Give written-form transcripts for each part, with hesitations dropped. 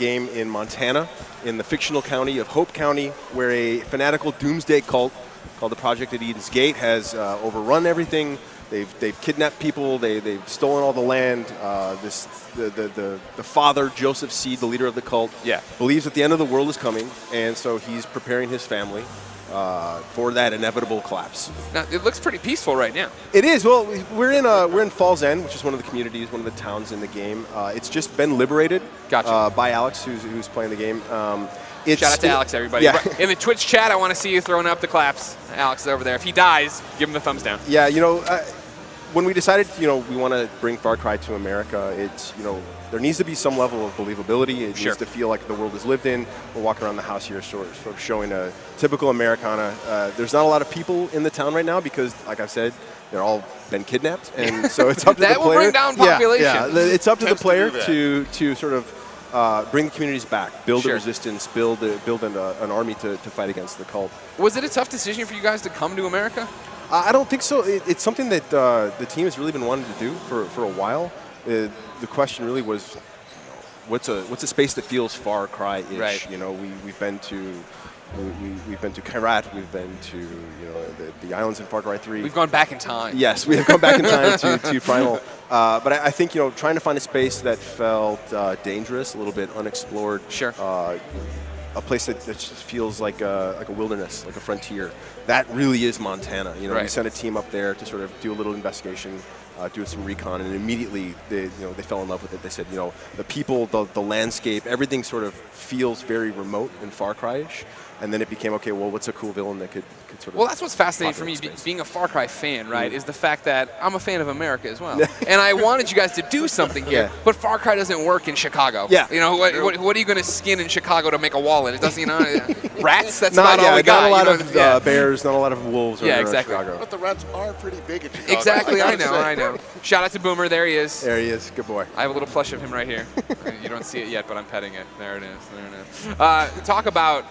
game in Montana, in the fictional county of Hope County, where a fanatical doomsday cult called the Project at Eden's Gate has overrun everything. They've kidnapped people. They've stolen all the land. The father, Joseph Seed, the leader of the cult, believes that the end of the world is coming, and so he's preparing his family for that inevitable collapse. Now, it looks pretty peaceful right now. It is. Well, we're in Falls End, which is one of the communities, one of the towns in the game. It's just been liberated by Alex, who's playing the game. Shout out to Alex, everybody. Yeah. In the Twitch chat, I want to see you throwing up the claps. Alex is over there. If he dies, give him the thumbs down. Yeah, when we decided, we want to bring Far Cry to America, it's, there needs to be some level of believability. It needs to feel like the world is lived in. We're walking around the house here sort of showing a typical Americana. There's not a lot of people in the town right now because, like I said, they're all been kidnapped. And so it's up to the player. That will bring down population. Yeah, it's up to the player to sort of bring the communities back, build a resistance, build an army to fight against the cult. Was it a tough decision for you guys to come to America? I don't think so. It's something that the team has really been wanting to do for a while. The question really was, what's a space that feels Far Cry-ish? Right. We've been to Kyrat, we've been to the islands in Far Cry 3. We've gone back in time. Yes, we have gone back in time to Primal. But I think trying to find a space that felt dangerous, a little bit unexplored. Sure. A place that just feels like a wilderness, like a frontier. That really is Montana. We sent a team up there to sort of do a little investigation, do some recon, and immediately they fell in love with it. They said, the people, the landscape, everything sort of feels very remote and Far Cry-ish. And then it became, okay, well, what's a cool villain that could sort of... Well, that's what's fascinating for me, being a Far Cry fan, right, is the fact that I'm a fan of America as well. And I wanted you guys to do something here, but Far Cry doesn't work in Chicago. Yeah. What are you going to skin in Chicago to make a wall in? It doesn't, rats? That's about all we got. Not a lot of bears, not a lot of wolves around Chicago. But the rats are pretty big in Chicago. Exactly, I know. Shout out to Boomer, there he is. There he is, good boy. I have a little plush of him right here. You don't see it yet, but I'm petting it. There it is, talk about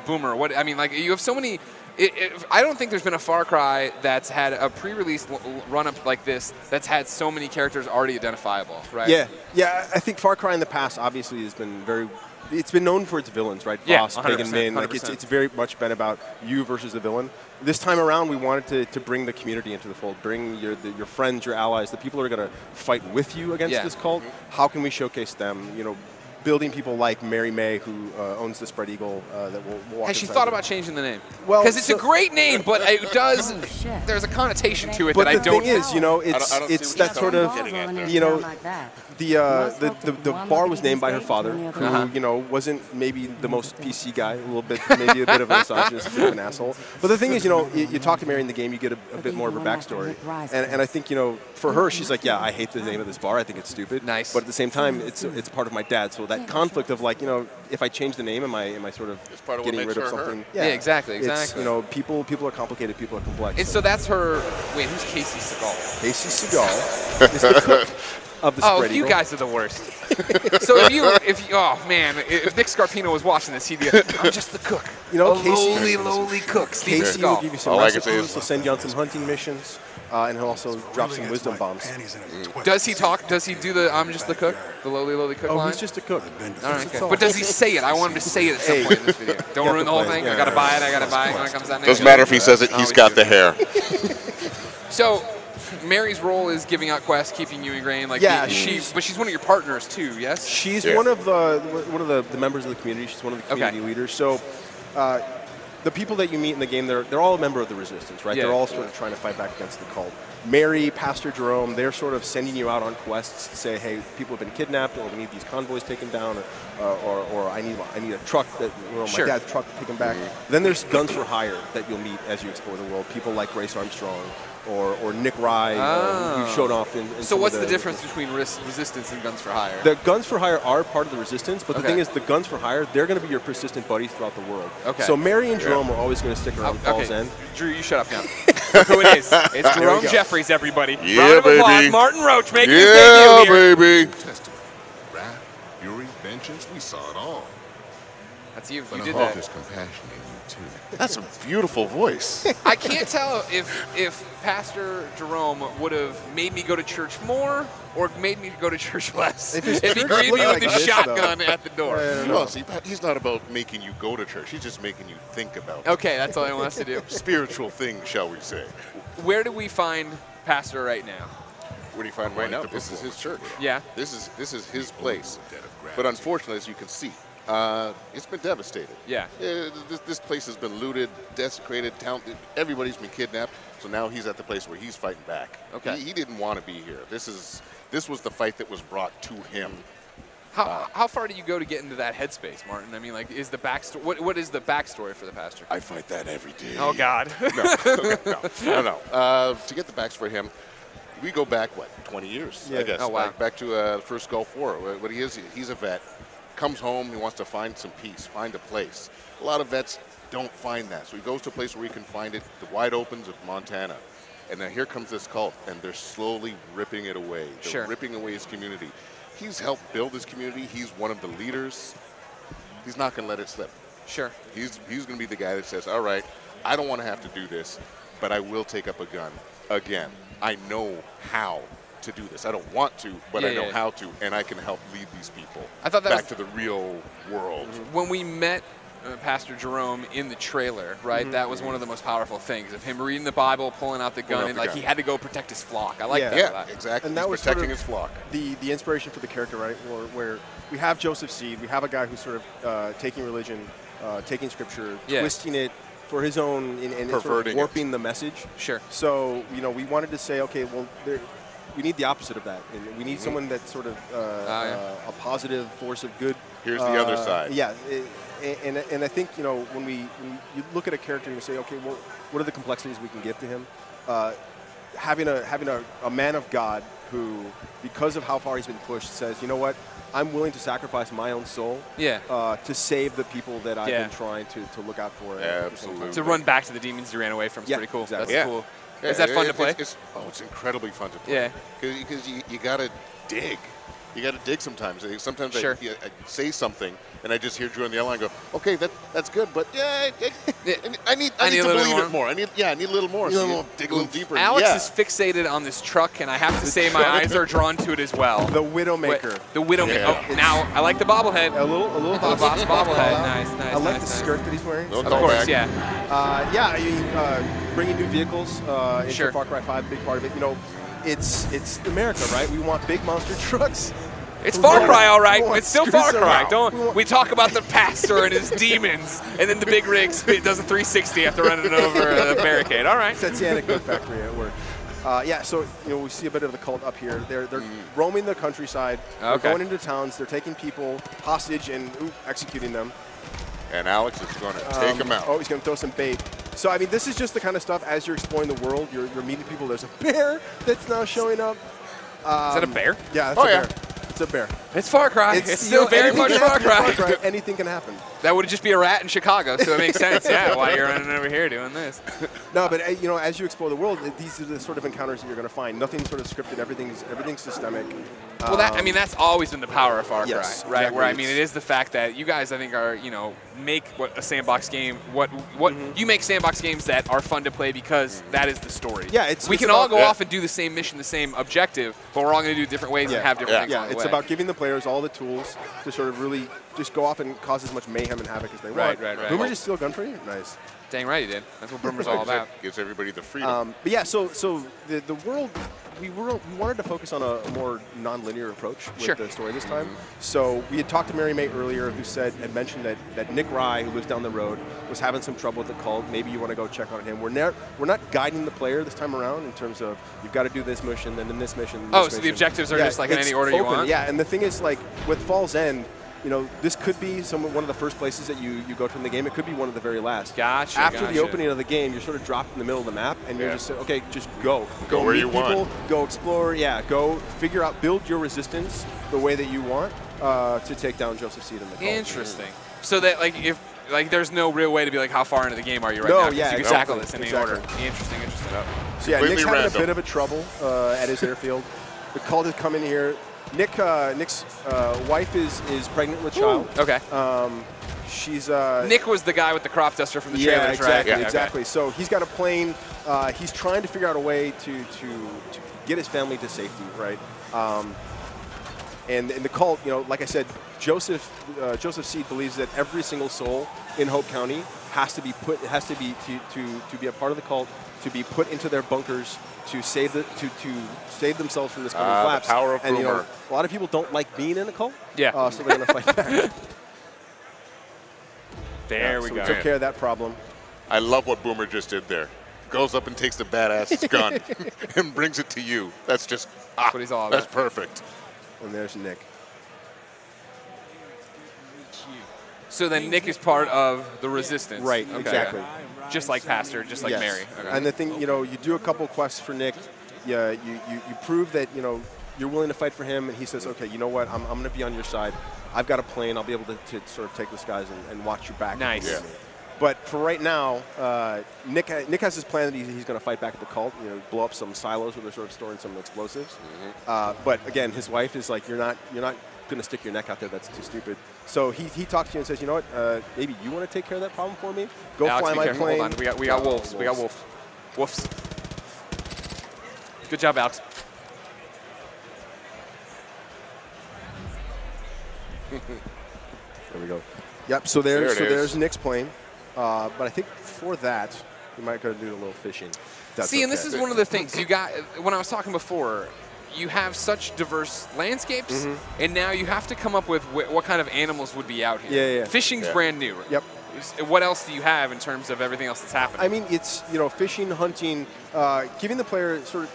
Boomer. You have so many... I don't think there's been a Far Cry that's had a pre-release run-up like this that's had so many characters already identifiable, right? Yeah. I think Far Cry in the past obviously has been it's been known for its villains, right? Voss, Big and Min. It's very much been about you versus the villain. This time around, we wanted to bring the community into the fold, bring your friends, your allies, the people who are going to fight with you against this cult. How can we showcase them? Building people like Mary May, who owns the Spread Eagle, that will walk. Has she thought about changing the name? Well, because it's a great name, but it does. There's a connotation to it that I don't. But the thing is, it's that sort of, the bar was named by her father, who wasn't maybe the most PC guy, maybe a bit of a misogynist, a bit of an asshole. But the thing is, you talk to Mary in the game, you get a bit more of her backstory, and I think for her, she's like, yeah, I hate the name of this bar, I think it's stupid. Nice. But at the same time, it's part of my dad, so that conflict of if I change the name, am I sort of getting rid of something? Yeah, exactly. People are complicated, people are complex. And so that's her. Wait, who's Casey Segal? Casey Segal is the cook of the Spread Eagle. You guys are the worst. So if Nick Scarpino was watching this, he'd be, I'm just the cook. Casey, lowly cook. Casey will give you some recipes. He'll send you on some hunting missions. And he'll also drop some wisdom bombs. Does he talk? Does he do the I'm just the cook? The lowly cook line? He's just a cook. All right, okay. But does he say it? I want him to say it at some point in this video. Don't ruin the whole thing. I got to buy it. When it comes out next Doesn't matter if he says it. He's got the hair. So, Mary's role is giving out quests, keeping you ingrained. But she's one of your partners too. Yes. She's one of the members of the community. She's one of the community leaders. So. The people that you meet in the game, they're all a member of the Resistance, right? They're all sort of trying to fight back against the cult. Mary, Pastor Jerome, they're sort of sending you out on quests to say, hey, people have been kidnapped, or we need these convoys taken down, or I need a truck, my dad's truck taken back. Then there's Guns for Hire that you'll meet as you explore the world. People like Grace Armstrong, or Nick Rye, who showed off in So what's the difference between Resistance and Guns for Hire? The Guns for Hire are part of the Resistance, but the thing is, the Guns for Hire, they're going to be your persistent buddies throughout the world. Okay. So Mary and Jerome are always going to stick around Falls End. Drew, you shut up now. Look who it is. It's Jerome Jeffries, everybody. Yeah, round of applause. baby. Martin Roach making his debut here. Yeah, baby. Testament, wrath, fury, vengeance, we saw it all. That's you. But You did I hope that. there's compassion in you too. That's a beautiful voice. I can't tell if Pastor Jerome would have made me go to church more or made me go to church less. If his If he church greeted me looked with the like this, shotgun at the door. Well, see, he's not about making you go to church. He's just making you think about it. Okay, that's all he wants to do. Spiritual things, shall we say. Where do we find Pastor right now? Where do you find right now? Like the This is his church. Yeah. This is his place. But unfortunately, as you can see, it's been devastated. Yeah. This place has been looted, desecrated. Everybody's been kidnapped. So now he's at the place where he's fighting back. Okay. He didn't want to be here. This was the fight that was brought to him. How far do you go to get into that headspace, Martin? I mean, like, is the backstory? What is the backstory for the pastor? I fight that every day. Oh God. No. To get the backs for him, we go back, 20 years, Yeah. I guess. Oh, wow. Back to the first Gulf War. What he is, he's a vet. Comes home, he wants to find some peace, find a place. A lot of vets don't find that. So he goes to a place where he can find it, the wide opens of Montana. And then here comes this cult, and they're slowly ripping it away. They're Sure. ripping away his community. He's helped build his community. He's one of the leaders. He's not going to let it slip. Sure. He's going to be the guy that says, all right, I don't want to have to do this, but I will take up a gun again. I know how to do this. I don't want to, but I know how to, and I can help lead these people I thought that back was- to the real world. When we met Pastor Jerome in the trailer, right? That was one of the most powerful things of him reading the Bible, pulling out the gun, out and the like gun. he had to go protect his flock. I like Yeah. that. Yeah, a lot. exactly. And that He's was sort protecting of his flock. the inspiration for the character, right? Where we have Joseph Seed, we have a guy who's sort of taking religion, taking scripture, Yeah. twisting it for his own, and sort of Perverting it. warping the message. Sure. So we wanted to say, okay, well, we need the opposite of that, and we need someone that's sort of a positive force of good. Here's the other side. Yeah. And I think when you look at a character and you say, okay, well, what are the complexities we can give to him? Having a man of God who, because of how far he's been pushed, says, you know what, I'm willing to sacrifice my own soul to save the people that I've been trying to look out for. Absolutely. To run back to the demons you ran away from is Yeah, pretty cool. exactly. That's Yeah. cool. Is that fun to play? It's incredibly fun to play. Yeah. Because you got to dig. You got to dig sometimes. Sometimes Sure. I say something, and I just hear Drew on the other line go, okay, that's good, but I need I need a to little believe more. it more. I need a little more. So you dig a little deeper. Alex yeah. is fixated on this truck, and I have to say my truck. eyes are drawn to it as well. The Widowmaker. The Widowmaker. Yeah. Oh, now I like the bobblehead. A little The boss bobblehead. Nice. I like the nice. skirt that he's wearing. No Of callback. course, yeah. I mean, bringing new vehicles into Sure. Far Cry 5, big part of it. It's America, right? We want big monster trucks. It's Far Cry, all right. We want It's still screws Far Cry. around. Don't we talk about the pastor and his demons, and then the big rig does a 360 after running over a barricade. All right. Satanic Good Factory at work. So we see a bit of the cult up here. They're roaming the countryside. They're Okay. going into towns. They're taking people hostage and executing them. And Alex is going to take him out. Oh, he's going to throw some bait. So I mean, this is just the kind of stuff as you're exploring the world. You're meeting people. There's a bear that's now showing up. Is that a bear? Yeah, that's Oh, a yeah. bear. It's a bear. It's Far Cry. It's still very anything much can Far happen in Cry. Anything can happen. That would just be a rat in Chicago, so it makes sense. Yeah, why you're running over here doing this? No, but as you explore the world, these are the sort of encounters that you're going to find. Nothing's sort of scripted. Everything's systemic. Well, that's always been the power of Far Cry, Yes, right? exactly. Where I mean, it is the fact that you guys, I think, are make what a sandbox game. What you make sandbox games that are fun to play because that is the story. Yeah, we it's can all about- go off and do the same mission, the same objective, but we're all going to do it different ways and have different things Yeah, along the it's way. about giving the players all the tools to sort of really just go off and cause as much mayhem and havoc as they want. Right. Boomer just steal a gun for you? Nice. Dang right he did. That's what Boomer's all about. Gives everybody the freedom. But yeah, so the world, we wanted to focus on a more non-linear approach with Sure. the story this time. So we had talked to Mary May earlier, who had mentioned that Nick Rye, who lives down the road, was having some trouble with the cult. Maybe you want to go check on him. We're not guiding the player this time around in terms of you've got to do this mission and then this mission. And Oh, this so the mission. objectives are just like in it's any order you open. want? Yeah, and the thing is, like with Fall's End, this could be one of the first places that you go to in the game. It could be one of the very last. Gotcha, After the gotcha. opening of the game, you're sort of dropped in the middle of the map, and you're just okay, just go. Go where meet you people, want. Go explore. Yeah, go figure out, build your resistance the way that you want to take down Joseph Seed in the cult. Interesting. So that there's no real way to be like, how far into the game are you right No, now? 'Cause yeah, you can exactly, tackle this in any exactly. order. Interesting. So yeah, Completely Nick's having random. a bit of a trouble at his airfield. The cult has come in here. Nick's wife is pregnant with child. Okay. She's Nick was the guy with the crop duster from the yeah, trailers, exactly, right? exactly. So he's got a plane. He's trying to figure out a way to get his family to safety, right? And in the cult, like I said, Joseph Seed believes that every single soul in Hope County has to be to be a part of the cult, to be put into their bunkers to save themselves from this coming collapse. The power of and Boomer. a lot of people don't like being in a cult. Yeah. So they're going to fight back. There we So go. we took care of that problem. I love what Boomer just did there. Goes up and takes the badass gun and brings it to you. That's just what he's all That's about. perfect. And there's Nick. So then Nick is part of the resistance. Right, Okay. exactly. Just like Pastor, just like Yes. Mary. Okay. And the thing, you do a couple quests for Nick. Yeah, you prove that you're willing to fight for him, and he says, okay, you know what? I'm going to be on your side. I've got a plane. I'll be able to sort of take this guys and watch your back. Nice. Yeah. But for right now, Nick has his plan that he's going to fight back at the cult. Blow up some silos where they're sort of storing some explosives. But again, his wife is like, you're not going to stick your neck out there. That's too stupid. So he talks to you and says, you know what? Maybe you want to take care of that problem for me. Go Alex, fly be my careful. plane. Hold on. We got wolves. We got wolves. Wolves. Good job, Alex. There we go. Yep. So There it there's is. Nick's plane. But I think for that, we might go do a little fishing. if that's See, and this okay. is one of the things you got when I was talking before. You have such diverse landscapes, and now you have to come up with what kind of animals would be out here. Yeah, yeah. Fishing's Yeah. brand new. Yep. What else do you have in terms of everything else that's happening? I mean, it's fishing, hunting, giving the player sort of.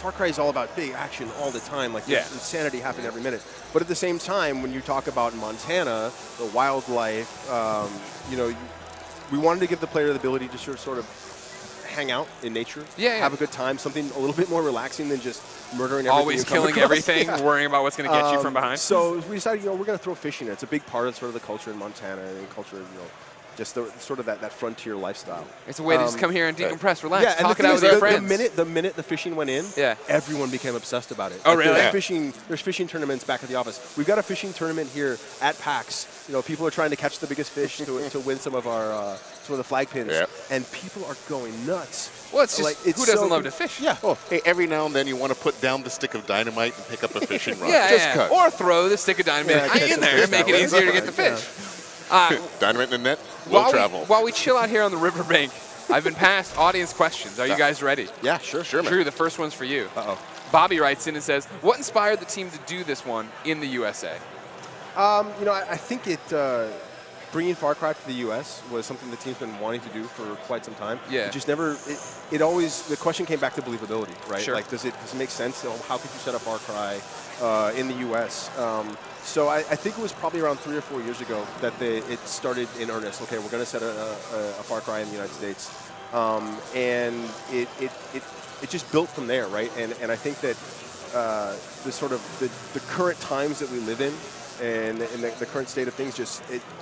Far Cry is all about big action all the time, like there's insanity happening every minute. But at the same time, when you talk about Montana, the wildlife, we wanted to give the player the ability to sort of hang out in nature, have a good time, something a little bit more relaxing than just murdering everything. Always you come killing across. everything, Yeah. worrying about what's going to get you from behind. So we decided, we're going to throw fishing in. It's a big part of sort of the culture in Montana and culture, just sort of that frontier lifestyle. It's a way to just come here and decompress, relax, Yeah, and talk the it thing out is, with your the friends. minute the fishing went in, everyone became obsessed about it. Oh, really? There's fishing tournaments back at the office. We've got a fishing tournament here at PAX. People are trying to catch the biggest fish to win some of the flag pins, and people are going nuts. Well, it's just who doesn't love to fish? Yeah. Oh, hey, every now and then you want to put down the stick of dynamite and pick up a fishing rod. Yeah, Just or throw the stick of dynamite catch in some there fish and make that it way. easier to get the fish. Dynamite in the net will travel. While we chill out here on the riverbank, I've been passed audience questions. Are you guys ready? Yeah, sure, Sure, man. Drew, the first one's for you. Uh-oh. Bobby writes in and says, what inspired the team to do this one in the USA? I think bringing Far Cry to the U.S. was something the team's been wanting to do for quite some time. Yeah. It just never. It always. The question came back to believability, right? Sure. Like, does it make sense? How could you set up Far Cry in the U.S.? So I think it was probably around 3 or 4 years ago that it started in earnest. Okay, we're going to set a Far Cry in the United States, and it just built from there, right? And I think that the sort of the current times that we live in. And in the current state of things,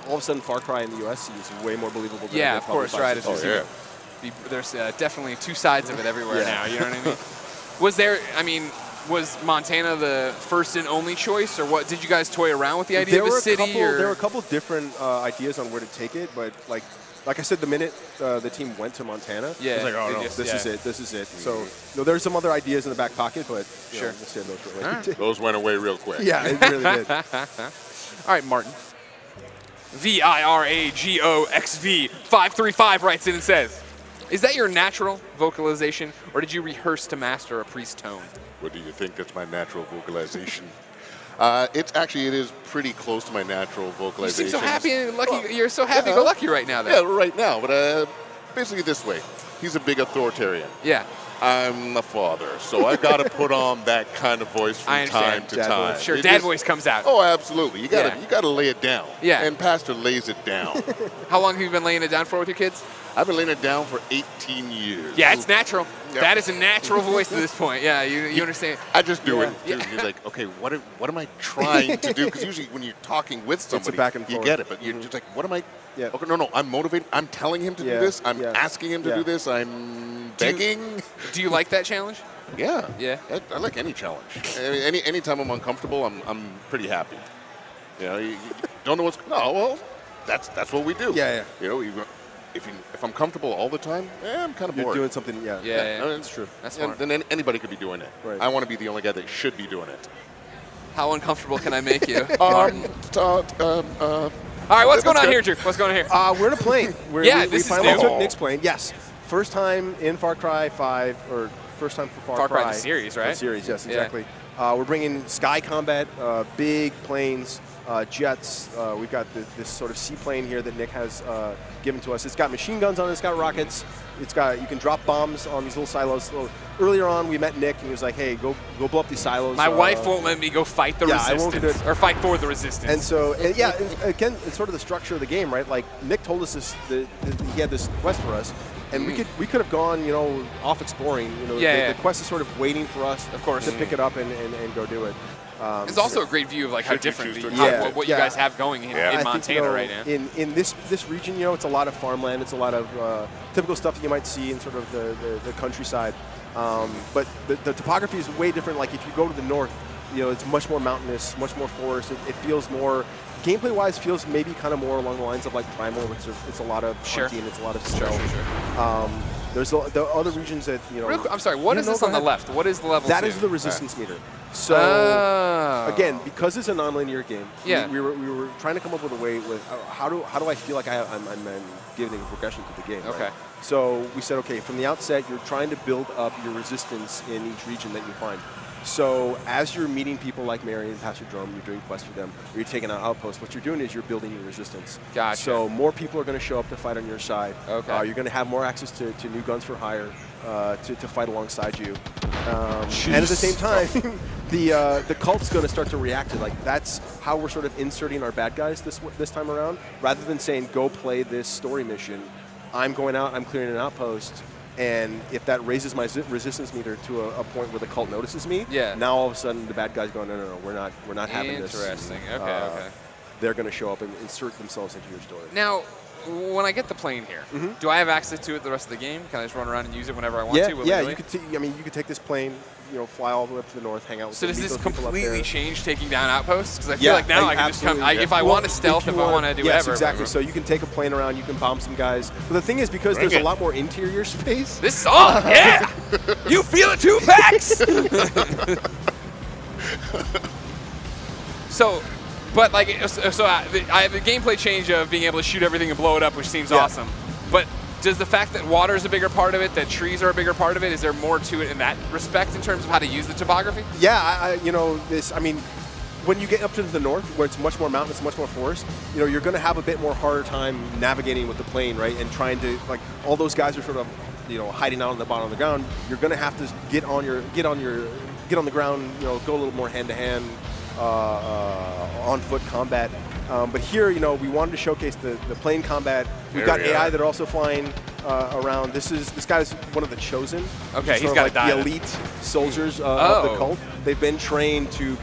all of a sudden, Far Cry in the U.S. seems way more believable than Yeah, it of probably course, right. was. There's definitely two sides of it everywhere Yeah. now. You know what I mean? Was Montana the first and only choice, or what? Did you guys toy around with the idea of a city? There were a couple different ideas on where to take it, but like I said, the minute the team went to Montana, it was like, oh no, this is it. So there's some other ideas in the back pocket, but Sure. we'll save those for later. All right. Those went away real quick. Yeah, it really did. All right, Martin. VIRAGOXV535 writes in and says, is that your natural vocalization, or did you rehearse to master a priest tone? What do you think? That's my natural vocalization. It is pretty close to my natural You vocalization. seem so happy and lucky. You're so happy-go-lucky right now, Yeah, though. right now. But basically this way. He's a big authoritarian. Yeah. I'm a father, so I got to put on that kind of voice from I understand. time to Dad time. voice. Sure, It dad just- voice comes out. Oh, absolutely. You Yeah. gotta lay it down. Yeah. And Pastor lays it down. How long have you been laying it down for with your kids? I've been laying it down for 18 years. Yeah, it's natural. Yeah. That is a natural voice at this point. Yeah, you understand. I just do it. Yeah. You're like, okay, what am I trying to do? Because usually when you're talking with somebody, back and you forth. get it. But you're just like, what am I? Yeah. Okay, no, I'm motivated. I'm telling him to do this. I'm asking him to do this. I'm begging. Do you like that challenge? Yeah. Yeah. I like any challenge. Anytime I'm uncomfortable, I'm pretty happy. You don't know what's. No, well, that's what we do. Yeah. You know, if I'm comfortable all the time, I'm kind of bored. You're doing something. Yeah. That's true. That's And smart. then anybody could be doing it. Right. I want to be the only guy that should be doing it. How uncomfortable can I make you? Martin? All All right, what's going on here, Drew? What's going on here? We're in a plane. Yeah, we this is finally new. took Nick's plane. Yes, first time in Far Cry 5, or first time for Far Cry, the series, right? The series, yes, Yeah. exactly. We're bringing Sky Combat, big planes, jets. We've got this sort of seaplane here that Nick has given to us. It's got machine guns on it. It's got rockets. You can drop bombs on these little silos. So earlier on, we met Nick, and he was like, "Hey, go blow up these silos." My wife won't let me go fight the I won't resistance, do it. or fight for the resistance. And so, again, it's sort of the structure of the game, right? Like Nick told us he had this quest for us, and we could have gone, off exploring. The quest is sort of waiting for us, Of course. to pick it up and go do it. It's also a great view of like how Should you different choose to what you guys have going in I think, Montana right now. In this region, it's a lot of farmland. It's a lot of typical stuff that you might see in sort of the countryside. But the topography is way different. Like if you go to the north, it's much more mountainous, much more forest. It feels more, gameplay-wise, feels maybe kind of more along the lines of like Primal, which it's a lot of hunting, it's a lot of stealth. There's the other regions that I'm sorry. What is this on the left? What is the level? That 2? is the resistance meter. So again, because it's a non-linear game, we were trying to come up with a way with how do I feel like I'm giving progression to the game. Okay. Right? So we said, okay, from the outset, you're trying to build up your resistance in each region that you find. So as you're meeting people like Mary and Pastor Jerome, you're doing quests for them, or you're taking out outposts, what you're doing is you're building your resistance. Gotcha. So more people are going to show up to fight on your side. Okay. You're going to have more access to new guns for hire to fight alongside you. And at the same time, the cult's going to start to react to like that's how we're sort of inserting our bad guys this time around. Rather than saying go play this story mission, I'm going out, I'm clearing an outpost. And if that raises my resistance meter to a point where the cult notices me, now all of a sudden the bad guys going, no, we're not having this. Interesting. Okay. They're going to show up and insert themselves into your story. Now, when I get the plane here, do I have access to it the rest of the game? Can I just run around and use it whenever I want to? Yeah. You could take this plane, fly all the way up to the north, hang out with. So does this people up completely there. change taking down outposts? Because I feel like now I can just come. If I want to stealth, if I want to do yes, whatever. Exactly. So you can take a plane around, you can bomb some guys. But the thing is, because there's a lot more interior space. This song, yeah! You feel it too, Pax? But I have the gameplay change of being able to shoot everything and blow it up, which seems awesome. But does the fact that water is a bigger part of it, that trees are a bigger part of it, is there more to it in that respect in terms of how to use the topography? Yeah, when you get up to the north, where it's much more mountainous, much more forest, you're going to have a bit more harder time navigating with the plane, right? And trying to, like, all those guys are sort of, hiding out on the bottom of the ground. You're going to have to get on the ground, go a little more hand-to-hand, on-foot combat. But here, we wanted to showcase the plane combat. We've got AI that are also flying around. This guy's one of the Chosen. Okay, he's got to die. The elite soldiers of the cult. They've been trained to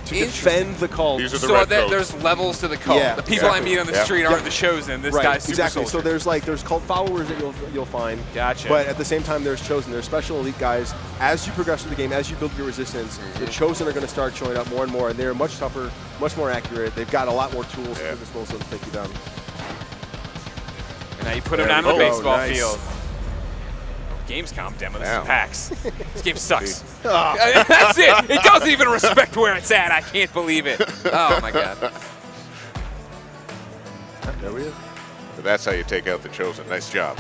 defend the cult. These are the so there's levels to the cult. Yeah, the people I meet on the street aren't the Chosen. This guy's super exactly. soldier. So there's cult followers that you'll find. Gotcha. But at the same time, there's Chosen. There's special elite guys. As you progress through the game, as you build your resistance, the Chosen are going to start showing up more and more, and they're much tougher, much more accurate. They've got a lot more tools at their disposal to take you down. And now you put him down on the baseball nice. field. Gamescom demo. This is PAX. This game sucks. Oh. That's it. It doesn't even respect where it's at. I can't believe it. Oh my god. There we go. That's how you take out the Chosen. Nice job.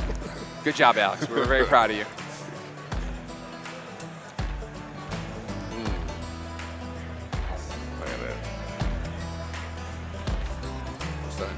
Good job, Alex. We're very proud of you. Look at that. What's that?